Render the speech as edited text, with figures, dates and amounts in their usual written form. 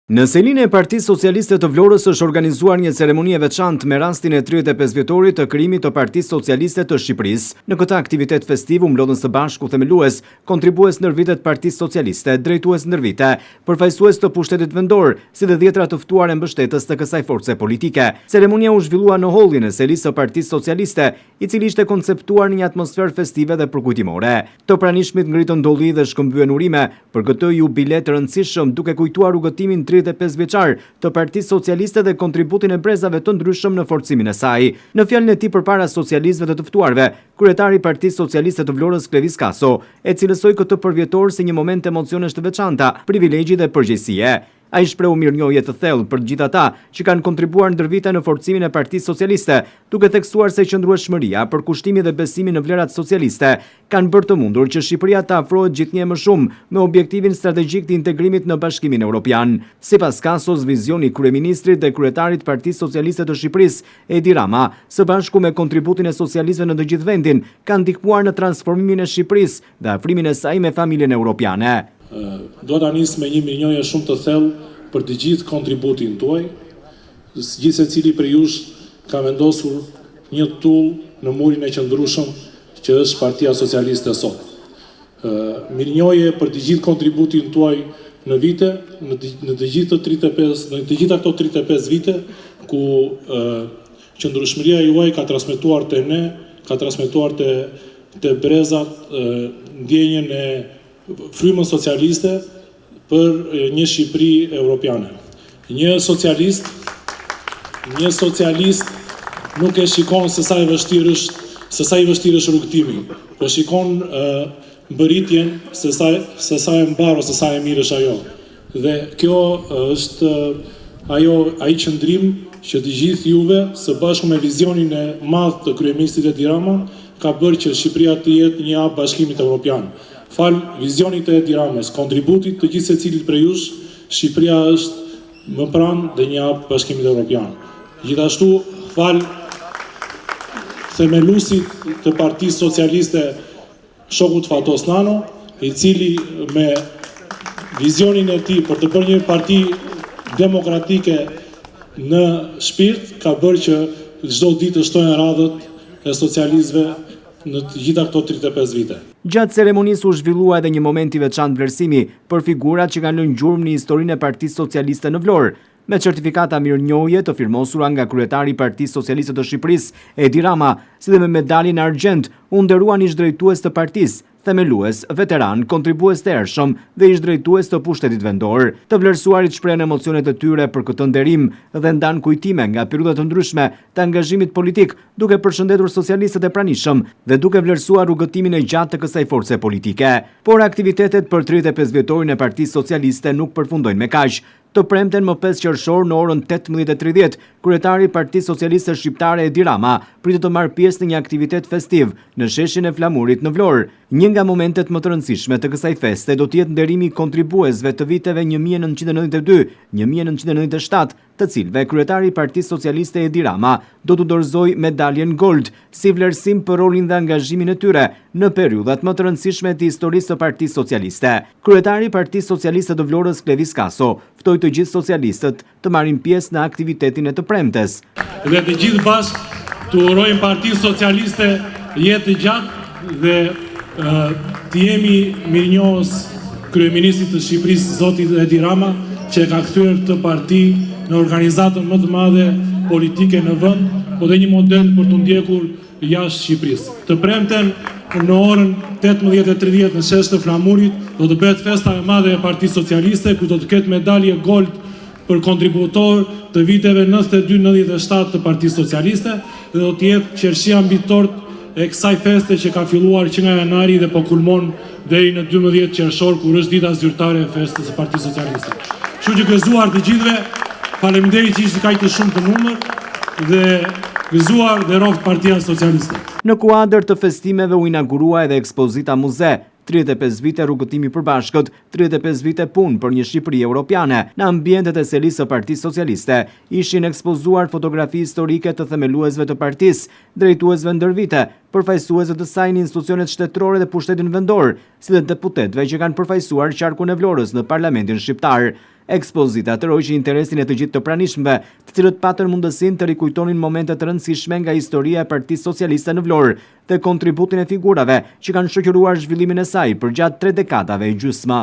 Në selinë e Partisë Socialiste të Vlorës është organizuar një ceremoni e veçantë me rastin e 35 vjetorit të krijimit të Partisë Socialiste të Shqipërisë. Në këtë aktivitet festiv u mblodhen së bashku themelues, kontribues ndër vitet Partisë Socialiste, drejtues ndër vite, përfaqësues të pushtetit vendor, si dhe dhjetra të ftuar e mbështetës të kësaj force politike. Ceremonia u zhvillua në hollin e selisë së Partisë Socialiste, i cili ishte konceptuar në një atmosferë festive dhe përkujtimore. Të pranishmit ngritën dolli dhe shkëmbyen urime për këtë jubilet të rëndësishëm, duke kujtuar rrugëtimin 35 vjeçar të Partisë Socialiste dhe kontributin e brezave të ndryshëm në forcimin e saj. Në fjalën e tij përpara socialistëve të të ftuarve, kryetari i Partisë Socialiste të Vlorës Klevis Kaso e cilësoi këtë përvjetor si një moment emocionesh të veçanta, privilegji dhe përgjegjësie. Ai shprehu mirënjohje të thellë për të gjithë ata që kanë kontribuar ndër vite në forcimin e Partisë Socialiste, duke theksuar se qëndrueshmëria për kushtimin dhe besimin në vlerat socialiste kanë bërë të mundur që Shqipëria të afrohet gjithnjë më shumë me objektivin strategjik të integrimit në Bashkimin Evropian. Sipas Kasos, vizioni i kryeministrit dhe kryetarit të Partisë Socialiste të Shqipërisë, Edi Rama, së bashku me kontributin e socialistëve në të gjithë vendin, kanë ndihmuar në transformimin e Shqipërisë dhe afrimin e saj me familjen europiane. Do ta nis me një mirënjohje shumë të thellë për të gjithë kontributin tuaj. Gjithë secili prej jush ka vendosur një tull në murin e qëndrueshëm që është Partia Socialiste sot. Mirënjohje për të gjithë kontributin tuaj në vite, në të gjitha këto 35 vite ku qëndrueshmëria juaj ka transmetuar te ne, ka transmetuar te brezat ndjenjën e frymën socialiste për një Shqipëri europiane. Një socialist nuk e shikon se sa i vështirë është rrugtimi, po shikon mbëritjen se sa e mbar ose sa e mirë është ajo. Dhe kjo është ai qëndrim që të gjithë juve së bashku me vizionin e madh të kryeministit Edi Rama ka bërë që Shqipëria të jetë një hap bashkimit evropian. Fal vizionit të Edi Ramës, kontributit të gjithë secilit prej jush, Shqipëria është më pranë dhe një hap bashkimit evropian. Gjithashtu, fal themeluesit të Partisë Socialiste, shokut Fatos Nano, i cili me vizionin e tij për të bërë një parti demokratike në shpirt ka bërë që çdo ditë të shtojnë radhët e socialistëve në të gjitha këto 35 vite. Gjatë ceremonisë u zhvillua edhe një moment i veçantë vlerësimi për figurat që kanë lënë gjurmë në historinë e Partisë Socialiste në Vlorë, me certifikata mirënjohje të firmosura nga kryetari i Partisë Socialiste të Shqipërisë, Edi Rama, si dhe me medaljen argjend, u nderuan ish drejtues të partisë, themelues, veteran, kontribues të ershëm dhe ish drejtues të pushtetit vendor. Të vlerësuarit shprehen emocionet e tyre për këtë nderim dhe ndan kujtime nga periudha të ndryshme të angazhimit politik, duke përshëndetur socialistët e pranishëm dhe duke vlerësuar rrugëtimin e gjatë të kësaj force politike. Por aktivitetet për 35 vjetorin e Partisë Socialiste nuk përfundojnë me kaq. Të premten më 5 qershor në orën 18:30, kryetari i Partisë Socialiste Shqiptare Edi Rama pritet të marrë pjesë në një aktivitet festiv në sheshin e Flamurit në Vlorë. Një nga momentet më të rëndësishme të kësaj feste do të jetë nderimi i kontribuesve të viteve 1992-1997, të cilëve kryetari i Partisë Socialiste Edi Rama do të dorëzojë medaljen Gold si vlerësim për rolin dhe angazhimin e tyre në periudhat më të rëndësishme të historisë së Partisë Socialiste. Kryetari i Partisë Socialiste të Vlorës Klevis Kaso ftoi të gjithë socialistët të marrin pjesë në aktivitetin e të premtes. Dhe të gjithë bashkë të urojmë Partisë Socialiste jetë të gjatë dhe të jemi mirënjohës kryeministit të Shqipërisë zotit Edi Rama, që ka kthyer këtë parti në organizatën më të madhe politike në vend, po dhe një model për të ndjekur jashtë Shqipërisë. Të premten në orën 18:30 në sheshin e Flamurit do të bëhet festa e madhe e Partisë Socialiste, ku do të ketë medalje Gold për kontributor të viteve 92-97 të Partisë Socialiste dhe do të jetë qershia mbi tort e kësaj feste që ka filluar që nga janari dhe po kulmon deri në 12 qershor, kur është dita zyrtare e festës së Partisë Socialiste. Kështu që gëzuar të gjithëve, faleminderit që ishte kaq të shumë të numër dhe gëzuar dhe roft Partia Socialiste. Në kuadër të festimeve u inaugurua edhe ekspozita muze, 35 vite rrugëtimi përbashkët, 35 vite punë për një Shqipëri europiane. Në ambientet e selisë së Partisë Socialiste ishin ekspozuar fotografi historike të themeluesve të partisë, drejtuesve ndër vite, përfaqësuesve të saj në institucionet shtetërore dhe pushtetin vendor, si dhe deputetëve që kanë përfaqësuar qarkun e Vlorës në Parlamentin shqiptar. Ekspozita tërhoqi interesin e të gjithë të pranishmëve, të cilët patën mundësinë të rikujtonin momente të rëndësishme nga historia e Partisë Socialiste në Vlorë dhe kontributin e figurave që kanë shoqëruar zhvillimin e saj për gjatë 3 dekadave e gjysma.